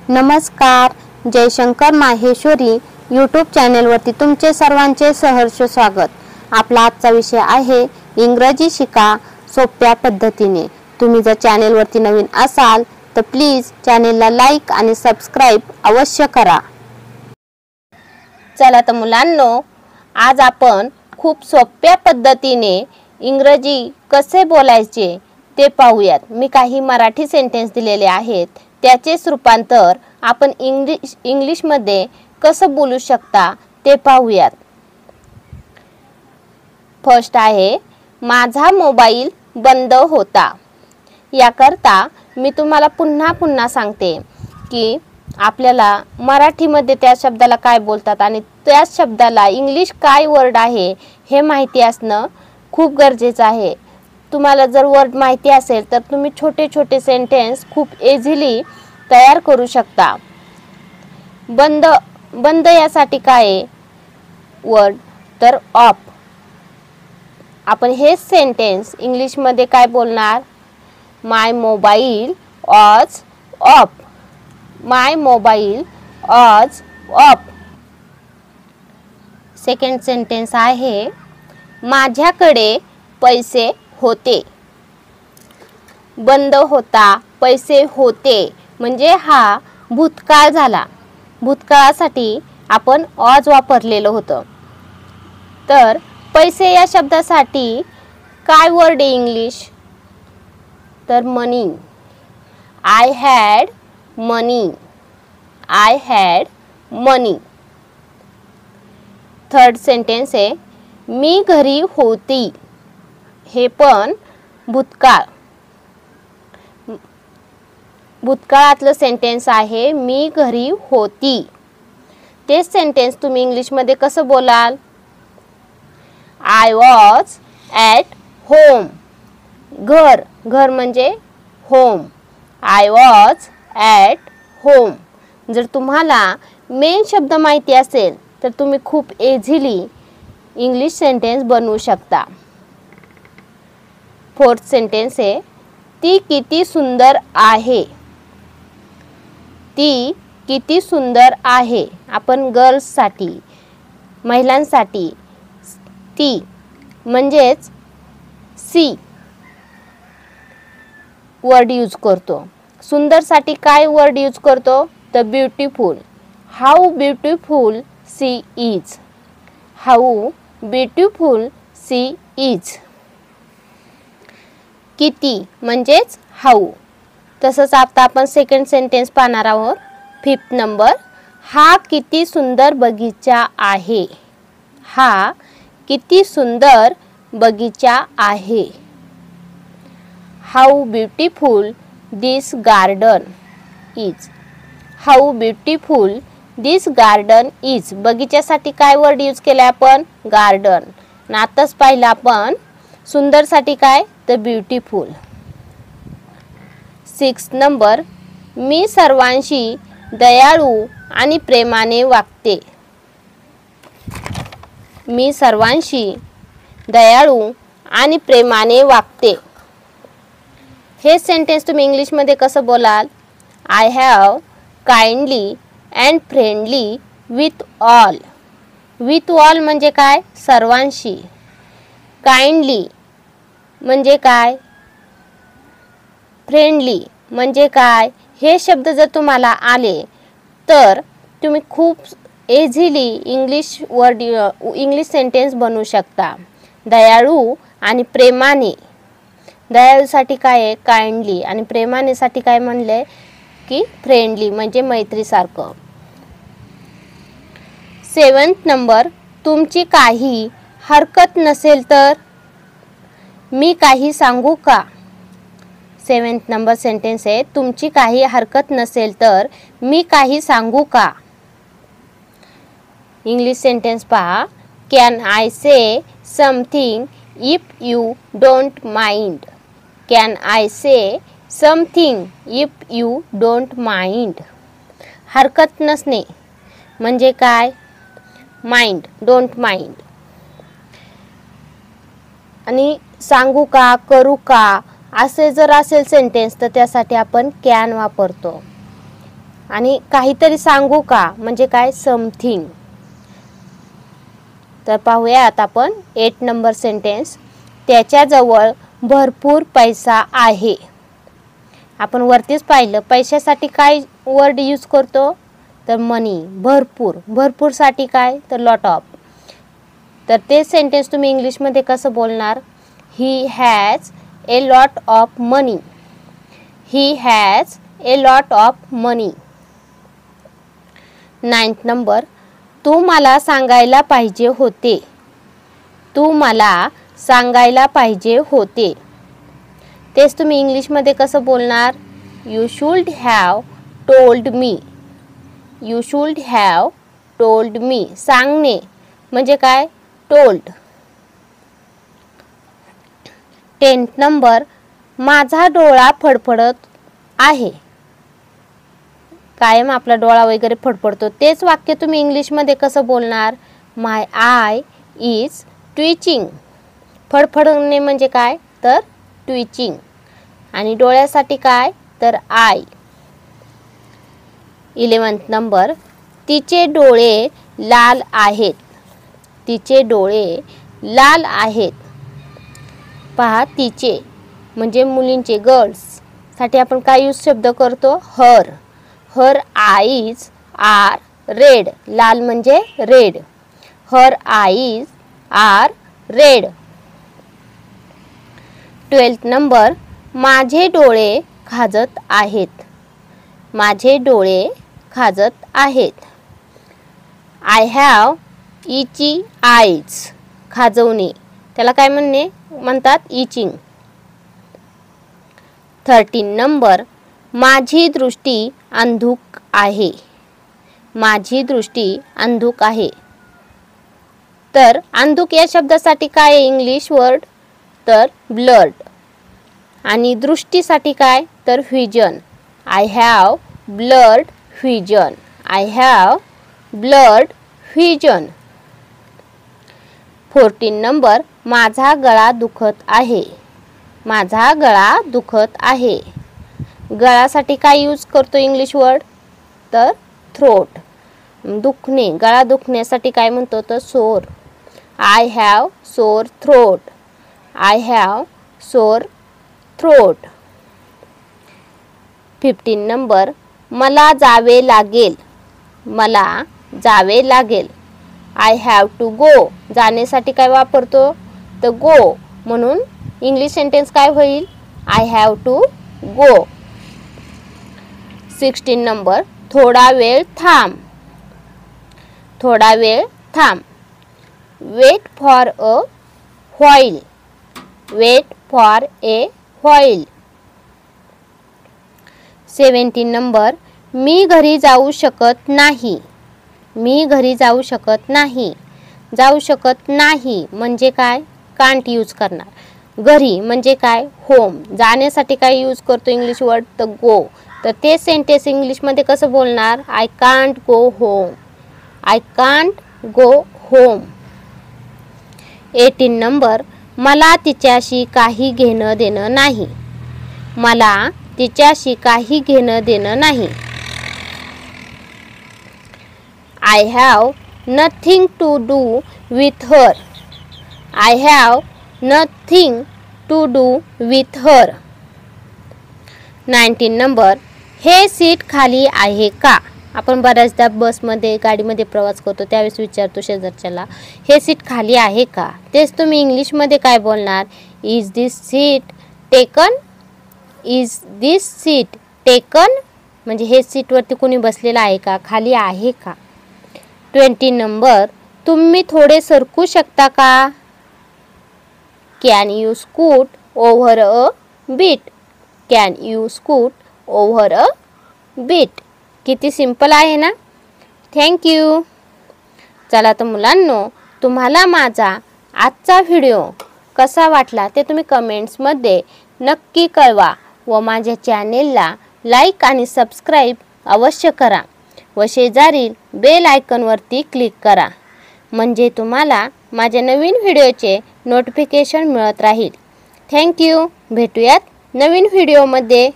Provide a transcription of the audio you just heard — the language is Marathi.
नमस्कार, जयशंकर माहेश्वरी यूट्यूब चॅनेलवरती तुमचे सर्वांचे सहर्ष स्वागत। आपला आजचा विषय आहे इंग्रजी शिका सोप्या पद्धतीने। तुम्ही जर चॅनेलवरती नवीन असाल तर प्लीज चॅनेलला लाईक आणि सबस्क्राइब अवश्य करा। चला तर मुलांनो, आज आपण खूप सोप्या पद्धतीने इंग्रजी कसे बोलायचे ते पाहूयात। मी काही मराठी सेंटेन्स दिलेले आहेत, त्याचेच रूपांतर आपण इंग्लिश मध्ये कसं बोलू शकता ते पाहूयात। फर्स्ट आहे, माझा मोबाईल बंद होता। याकरता मी तुम्हाला पुन्हा सांगते की आपल्याला मराठीमध्ये त्या शब्दाला काय बोलतात आणि त्या शब्दाला इंग्लिश काय वर्ड आहे हे माहिती असणं खूप गरजेचं आहे। तुम्हाला जर वर्ड माहिती असेल तर तुम्ही छोटे सेंटेन्स खूप इझिली तयार करू शकता। बंद यासाठी काय वर्ड तर ऑफ। आपण हे सेंटेन्स इंग्लिश मध्ये काय बोलणार? My mobile was off. My mobile was off. Second sentence आहे, माझ्याकडे पैसे होते। बंद होता, पैसे होते म्हणजे हा भूतकाळ झाला। भूतकाळासाठी आपण वॉज वापरलेलं होतं। तर पैसे या शब्दासाठी काय वर्ड आहे इंग्लिश? तर money. I had money. I had money. Third sentence आहे, मी घरी होती। हे पण भूतकाळ। भूतकाळातलं सेंटेन्स आहे मी घरी होती। तेच सेंटेन्स तुम्ही इंग्लिश मध्ये कसं बोलाल? I was at home. घर म्हणजे home. I was at home. जर तुम्हाला मेन शब्द माहिती असेल तर तुम्ही खूप इझिली इंग्लिश सेंटेन्स बनवू शकता। फोर्थ सेंटेन्स आहे, ती किती सुंदर आहे। ती किती सुंदर आहे। आपण गर्ल्ससाठी, महिलांसाठी ती म्हणजेच सी वर्ड यूज करतो। सुंदरसाठी काय वर्ड यूज करतो? तर beautiful. How beautiful she is. How beautiful she is. किती म्हणजेच हाऊ। तसंच आता आपण सेकंड सेंटेन्स पाहणार आहोत। फिफ्थ नंबर, हा किती सुंदर बगीचा आहे। हा किती सुंदर बगीचा आहे। How beautiful this garden is. How beautiful this garden is. बगीच्यासाठी काय वर्ड यूज केलाय आपण? गार्डन। आताच पाहिलं आपण सुंदरसाठी काय? तर ब्युटिफुल। सिक्स्थ नंबर, मी सर्वांशी दयाळू आणि प्रेमाने वागते। मी सर्वांशी दयाळू आणि प्रेमाने वागते। हे सेंटेन्स तुम्ही इंग्लिश मध्ये कसं बोलाल? I have kindly and friendly with all. With all म्हणजे काय? सर्वांशी। काइंडली म्हणजे काय? फ्रेंडली म्हणजे काय? हे शब्द जर तुम्हाला आले तर तुम्ही खूप इझिली इंग्लिश सेंटेन्स बनवू शकता। दयाळू आणि प्रेमाने। दयाळूसाठी काय आहे? काइंडली। आणि प्रेमानेसाठी काय म्हणले की फ्रेंडली म्हणजे मैत्रीसारखं। सेवन्थ नंबर, तुमची काही हरकत नसेल तर मी काही सांगू का। सेवन्थ नंबर सेंटेन्स आहे, तुमची काही हरकत नसेल तर मी काही सांगू का। इंग्लिश सेंटेन्स पहा, can I say something if you don't mind. Can I say something if you don't mind. हरकत नसणे म्हणजे काय? Mind, don't mind. आणि सांगू का, करू का असे जर असेल सेंटेन्स तर त्यासाठी आपण कॅन वापरतो। आणि काहीतरी सांगू का म्हणजे काय समथिंग. तर पाहूयात आपण 8 नंबर सेंटेन्स. त्याच्याजवळ भरपूर पैसा आहे. आपण वरतीच पाहिलं पैशासाठी काय वर्ड यूज करतो तर मनी. भरपूर, भरपूरसाठी काय तर लॉट ऑफ. तर ते सेंटेन्स तुम्ही इंग्लिशमध्ये कसं बोलणार. He has a lot of money. He has a lot of money. 9th number. तू मला सांगायला पाहिजे होते. तू मला सांगायला पाहिजे होते. तेच तुम्ही इंग्लिशमध्ये कसं बोलणार. You should have told me. You should have told me. सांगणे म्हणजे काय टोल्ड. 10th number. माझा डोळा फडफडत आहे. कायम आपला डोळा वगैरे फडफडतो. तेच वाक्य तुम्ही इंग्लिशमध्ये कसं बोलणार. My I is twitching. फडफडणे म्हणजे काय तर ट्विचिंग. आणि डोळ्यासाठी काय तर आय. 11th number. तिचे डोळे लाल आहेत. तिचे डोळे लाल आहेत. पहा तिचे म्हणजे मुलींचे गर्ल्स साठी आपण काय यूज शब्द करतो her. Her eyes are red. लाल म्हणजे red. Her eyes are red. 12th number. माझे डोळे खाजत आहेत. माझे डोळे खाजत आहेत. I have itchy eyes. खाजवणे त्याला काय म्हणतात इचिंग. 13 नंबर. माझी दृष्टी अंधुक आहे. माझी दृष्टी अंधुक आहे. तर अंधुक या शब्दासाठी काय आहे इंग्लिश वर्ड तर ब्लड. आणि दृष्टीसाठी काय तर vision. I have blood vision. I have blood vision. 14 number. माझा गळा दुखत आहे. माझा गळा दुखत आहे. गळासाठी काय यूज करतो इंग्लिश वर्ड तर थ्रोट. दुखणे गळा दुखण्यासाठी काय म्हणतो तर sore. I have sore throat. I have sore throat. 15 number. मला जावे लागेल. मला जावे लागेल. I have to go. जाण्यासाठी काय वापरतो तर गो. म्हणून इंग्लिश सेंटेन्स काय होईल I have to go. 16 number. थोडा वेळ थांब. थोडा वेळ थांब. Wait for a while. Wait for a while. 17 number. मी घरी जाऊ शकत नाही. मी घरी जाऊ शकत नाही. जाऊ शकत नाही म्हणजे काय कांट यूज करणार. घरी म्हणजे काय होम. जाण्यासाठी काय यूज करतो इंग्लिश वर्ड तर गो. तर ते सेंटेन्स इंग्लिशमध्ये कसं बोलणार I can't go home. I can't go home. 18 number. मला तिच्याशी काही घेणं देणं नाही. मला तिच्याशी काही घेणं देणं नाही. I have nothing to do with her. I have nothing to do with her. 19 number. हे सीट खाली आहे का. आपण बऱ्याचदा बसमध्ये गाडीमध्ये प्रवास करतो त्यावेळेस विचारतो शेजारच्याला हे सीट खाली आहे का. तेच तुम्ही इंग्लिशमध्ये काय बोलणार is this seat taken. Is this seat taken म्हणजे हे सीटवरती कोणी बसलेलं आहे का खाली आहे का. 20 नंबर. तुम्ही थोडे सरकू शकता का. Can you scoot over a bit. Can you scoot over a bit. किती सिंपल आहे ना. थँक्यू. चला तर मुलांनो तुम्हाला माझा आजचा व्हिडिओ कसा वाटला ते तुम्ही कमेंट्समध्ये नक्की कळवा व माझ्या चॅनेलला लाईक आणि सबस्क्राईब अवश्य करा व शेजारील बेल आयकॉनवरती क्लिक करा म्हणजे तुम्हाला माझ्या नवीन व्हिडिओचे नोटिफिकेशन मिळत राहील. थँक्यू. भेटूयात नवीन व्हिडिओमध्ये.